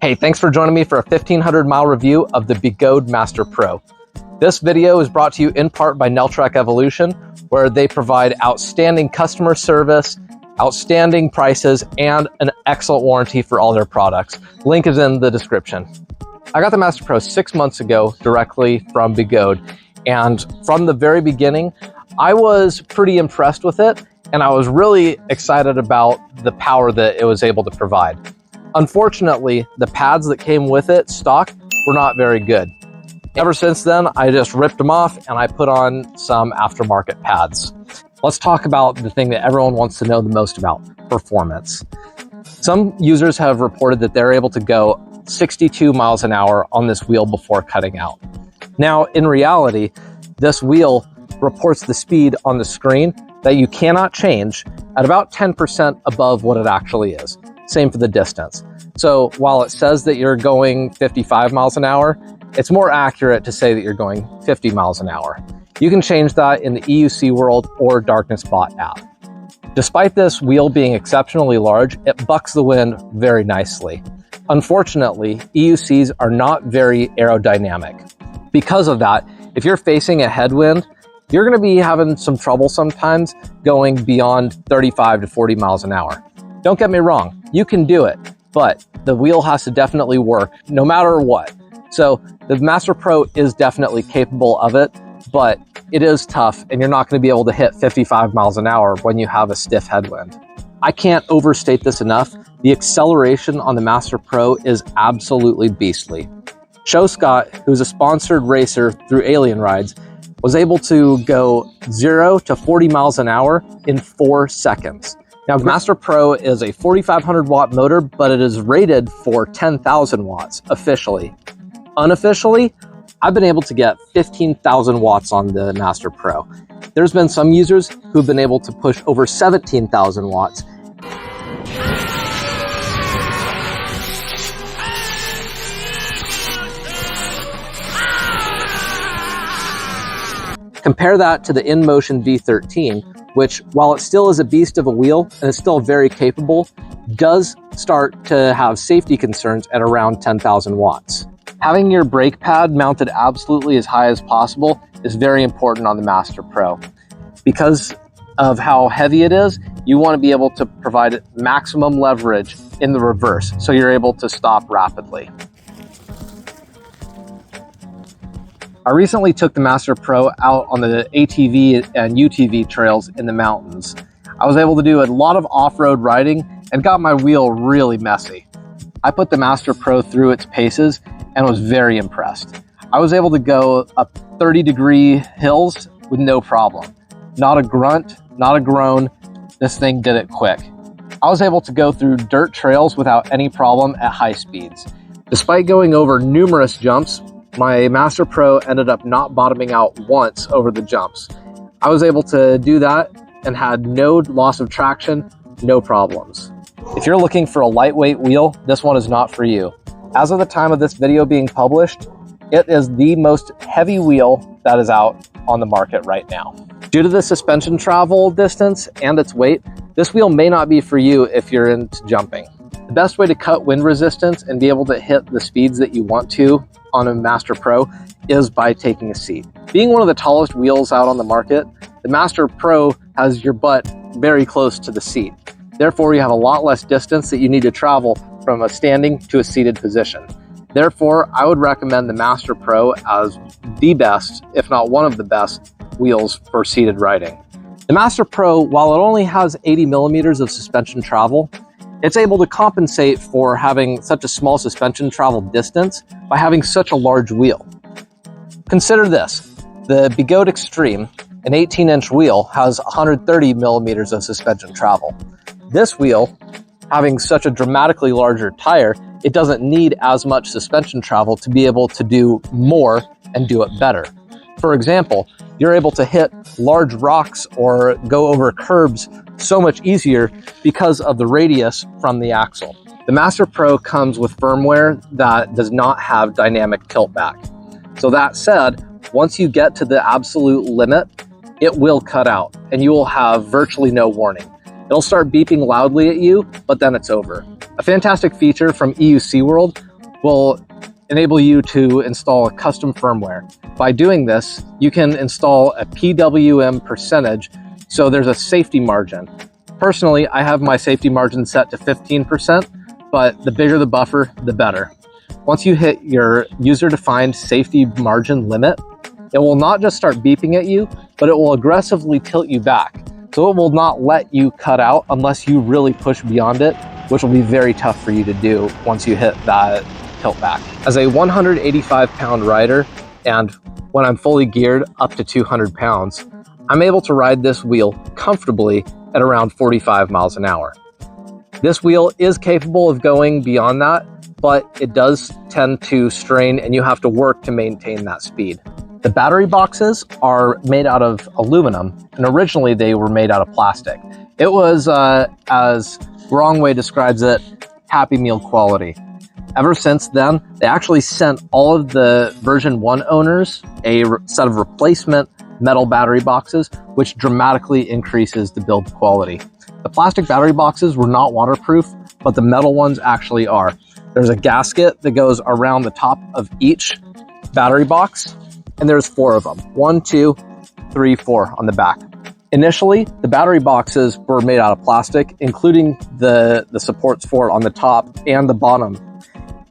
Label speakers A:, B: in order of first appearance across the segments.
A: Hey, thanks for joining me for a 1,500-mile review of the Begode Master Pro. This video is brought to you in part by Neltrek Evolution, where they provide outstanding customer service, outstanding prices, and an excellent warranty for all their products. Link is in the description. I got the Master Pro 6 months ago directly from Begode, and from the very beginning, I was pretty impressed with it, and I was really excited about the power that it was able to provide. Unfortunately, the pads that came with it, stock, were not very good. Ever since then, I just ripped them off and I put on some aftermarket pads. Let's talk about the thing that everyone wants to know the most about, performance. Some users have reported that they're able to go 62 miles an hour on this wheel before cutting out. Now, in reality, this wheel reports the speed on the screen that you cannot change at about 10% above what it actually is. Same for the distance. So while it says that you're going 55 miles an hour, it's more accurate to say that you're going 50 miles an hour. You can change that in the EUC World or DarknessBot app. Despite this wheel being exceptionally large, it bucks the wind very nicely. Unfortunately, EUCs are not very aerodynamic. Because of that, if you're facing a headwind, you're going to be having some trouble sometimes going beyond 35 to 40 miles an hour. Don't get me wrong, you can do it, but the wheel has to definitely work no matter what. So the Master Pro is definitely capable of it, but it is tough and you're not going to be able to hit 55 miles an hour when you have a stiff headwind. I can't overstate this enough. The acceleration on the Master Pro is absolutely beastly. Joe Scott, who's a sponsored racer through Alien Rides, was able to go 0 to 40 miles an hour in 4 seconds. Now, Master Pro is a 4,500 watt motor, but it is rated for 10,000 watts officially. Unofficially, I've been able to get 15,000 watts on the Master Pro. There's been some users who've been able to push over 17,000 watts. Compare that to the InMotion V13, which, while it still is a beast of a wheel and is still very capable, does start to have safety concerns at around 10,000 watts. Having your brake pad mounted absolutely as high as possible is very important on the Master Pro. Because of how heavy it is, you want to be able to provide maximum leverage in the reverse, so you're able to stop rapidly. I recently took the Master Pro out on the ATV and UTV trails in the mountains. I was able to do a lot of off-road riding and got my wheel really messy. I put the Master Pro through its paces and was very impressed. I was able to go up 30-degree hills with no problem. Not a grunt, not a groan. This thing did it quick. I was able to go through dirt trails without any problem at high speeds. Despite going over numerous jumps, my Master Pro ended up not bottoming out once over the jumps. I was able to do that and had no loss of traction, no problems. If you're looking for a lightweight wheel, this one is not for you. As of the time of this video being published, it is the most heavy wheel that is out on the market right now. Due to the suspension travel distance and its weight, this wheel may not be for you if you're into jumping. The best way to cut wind resistance and be able to hit the speeds that you want to on a Master Pro is by taking a seat. Being one of the tallest wheels out on the market, the Master Pro has your butt very close to the seat. Therefore, you have a lot less distance that you need to travel from a standing to a seated position. Therefore, I would recommend the Master Pro as the best, if not one of the best, wheels for seated riding. The Master Pro, while it only has 80 millimeters of suspension travel, it's able to compensate for having such a small suspension travel distance by having such a large wheel. Consider this, the Begode Extreme, an 18-inch wheel, has 130 millimeters of suspension travel. This wheel, having such a dramatically larger tire, it doesn't need as much suspension travel to be able to do more and do it better. For example, you're able to hit large rocks or go over curbs so much easier because of the radius from the axle. The Master Pro comes with firmware that does not have dynamic tilt back. So that said, once you get to the absolute limit, it will cut out and you will have virtually no warning. It'll start beeping loudly at you, but then it's over. A fantastic feature from EUC World will enable you to install a custom firmware. By doing this, you can install a PWM percentage, so there's a safety margin. Personally, I have my safety margin set to 15%, but the bigger the buffer, the better. Once you hit your user-defined safety margin limit, it will not just start beeping at you, but it will aggressively tilt you back. So it will not let you cut out unless you really push beyond it, which will be very tough for you to do once you hit that tilt back. As a 185-pound rider, and when I'm fully geared up to 200 pounds, I'm able to ride this wheel comfortably at around 45 miles an hour. This wheel is capable of going beyond that, but it does tend to strain and you have to work to maintain that speed. The battery boxes are made out of aluminum, and originally they were made out of plastic. It was, as Wrong Way describes it, Happy Meal quality. Ever since then, they actually sent all of the version 1 owners a set of replacement metal battery boxes, which dramatically increases the build quality. The plastic battery boxes were not waterproof, but the metal ones actually are. There's a gasket that goes around the top of each battery box, and there's 4 of them. 1, 2, 3, 4 on the back. Initially, the battery boxes were made out of plastic, including the supports for it on the top and the bottom.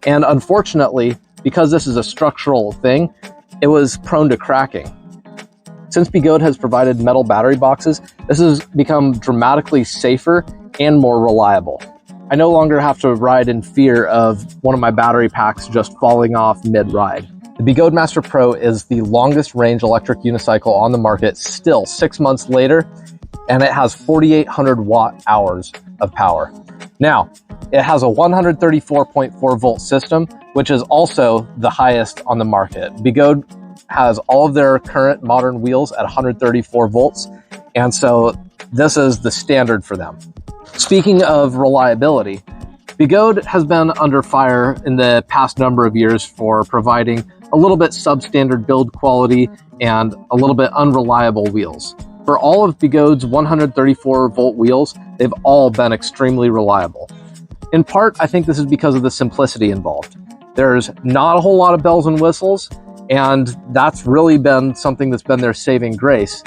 A: And unfortunately, because this is a structural thing, it was prone to cracking. Since Begode has provided metal battery boxes, this has become dramatically safer and more reliable. I no longer have to ride in fear of one of my battery packs just falling off mid-ride. The Begode Master Pro is the longest range electric unicycle on the market still 6 months later, and it has 4,800 watt hours of power. Now, it has a 134.4 volt system, which is also the highest on the market. Begode has all of their current modern wheels at 134 volts, and so this is the standard for them. Speaking of reliability, Begode has been under fire in the past number of years for providing a little bit substandard build quality and a little bit unreliable wheels. For all of Begode's 134 volt wheels, they've all been extremely reliable. In part, I think this is because of the simplicity involved. There's not a whole lot of bells and whistles, and that's really been something that's been their saving grace.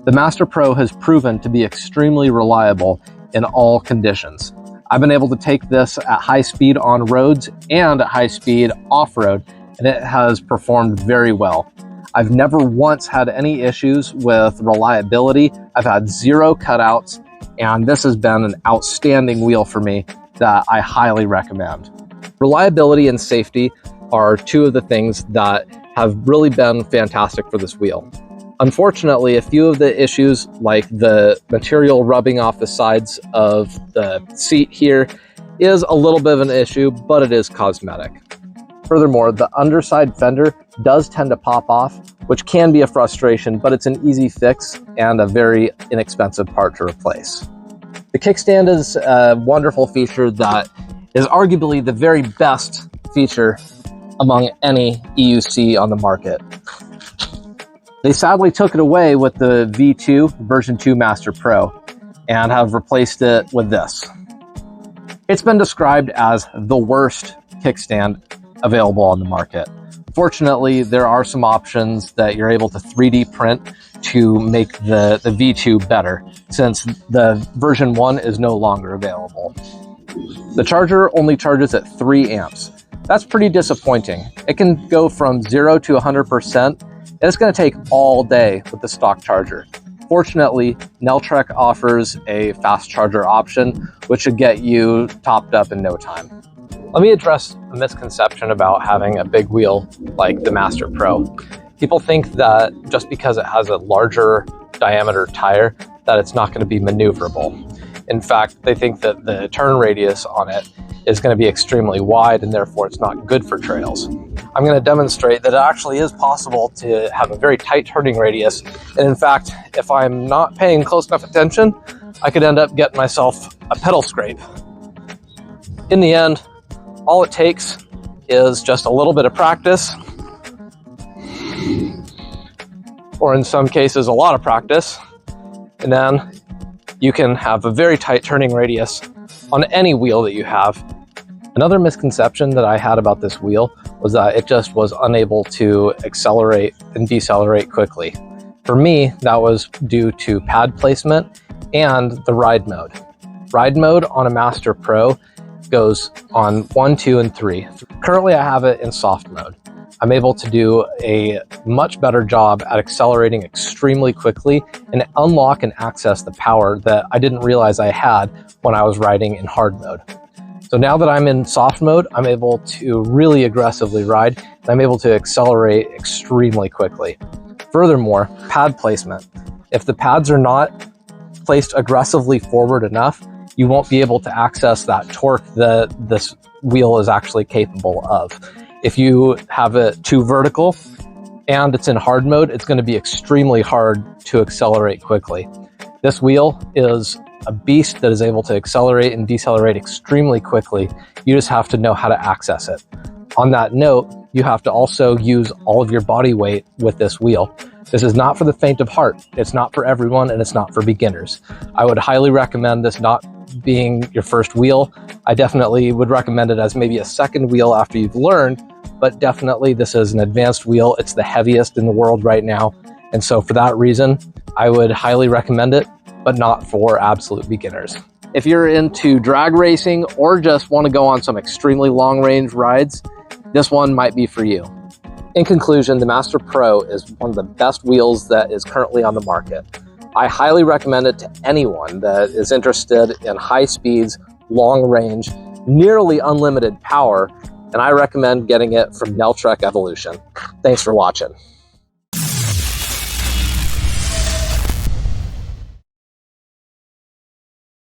A: The Master Pro has proven to be extremely reliable in all conditions. I've been able to take this at high speed on roads and at high speed off-road, and it has performed very well. I've never once had any issues with reliability. I've had 0 cutouts, and this has been an outstanding wheel for me that I highly recommend. Reliability and safety are 2 of the things that have really been fantastic for this wheel. Unfortunately, a few of the issues, like the material rubbing off the sides of the seat here, is a little bit of an issue, but it is cosmetic. Furthermore, the underside fender does tend to pop off, which can be a frustration, but it's an easy fix and a very inexpensive part to replace. The kickstand is a wonderful feature that is arguably the very best feature among any EUC on the market. They sadly took it away with the V2 version 2 Master Pro and have replaced it with this. It's been described as the worst kickstand available on the market. Fortunately, there are some options that you're able to 3D print to make the V2 better, since the version 1 is no longer available. The charger only charges at 3 amps. That's pretty disappointing. It can go from 0 to 100%, and it's going to take all day with the stock charger. Fortunately, Neltrek offers a fast charger option, which should get you topped up in no time. Let me address a misconception about having a big wheel like the Master Pro. People think that just because it has a larger diameter tire, that it's not going to be maneuverable. In fact, they think that the turn radius on it is going to be extremely wide and therefore it's not good for trails. I'm going to demonstrate that it actually is possible to have a very tight turning radius. And in fact, if I'm not paying close enough attention, I could end up getting myself a pedal scrape. In the end, all it takes is just a little bit of practice, or in some cases, a lot of practice, and then you can have a very tight turning radius on any wheel that you have, Another misconception that I had about this wheel was that it just was unable to accelerate and decelerate quickly. For me, that was due to pad placement and the ride mode. Ride mode on a Master Pro goes on 1, 2, and 3. Currently, I have it in soft mode. I'm able to do a much better job at accelerating extremely quickly and unlock and access the power that I didn't realize I had when I was riding in hard mode. So now that I'm in soft mode, I'm able to really aggressively ride, and I'm able to accelerate extremely quickly. Furthermore, pad placement. If the pads are not placed aggressively forward enough, you won't be able to access that torque that this wheel is actually capable of. If you have it too vertical and it's in hard mode, it's going to be extremely hard to accelerate quickly. This wheel is a beast that is able to accelerate and decelerate extremely quickly. You just have to know how to access it. On that note, you have to also use all of your body weight with this wheel. This is not for the faint of heart. It's not for everyone, and it's not for beginners. I would highly recommend this not being your first wheel. I definitely would recommend it as maybe a second wheel after you've learned, but definitely this is an advanced wheel. It's the heaviest in the world right now. And so for that reason, I would highly recommend it, but not for absolute beginners. If you're into drag racing or just want to go on some extremely long range rides, this one might be for you. In conclusion, the Master Pro is one of the best wheels that is currently on the market. I highly recommend it to anyone that is interested in high speeds, long range, nearly unlimited power, and I recommend getting it from Neltrek Evolution. Thanks for watching.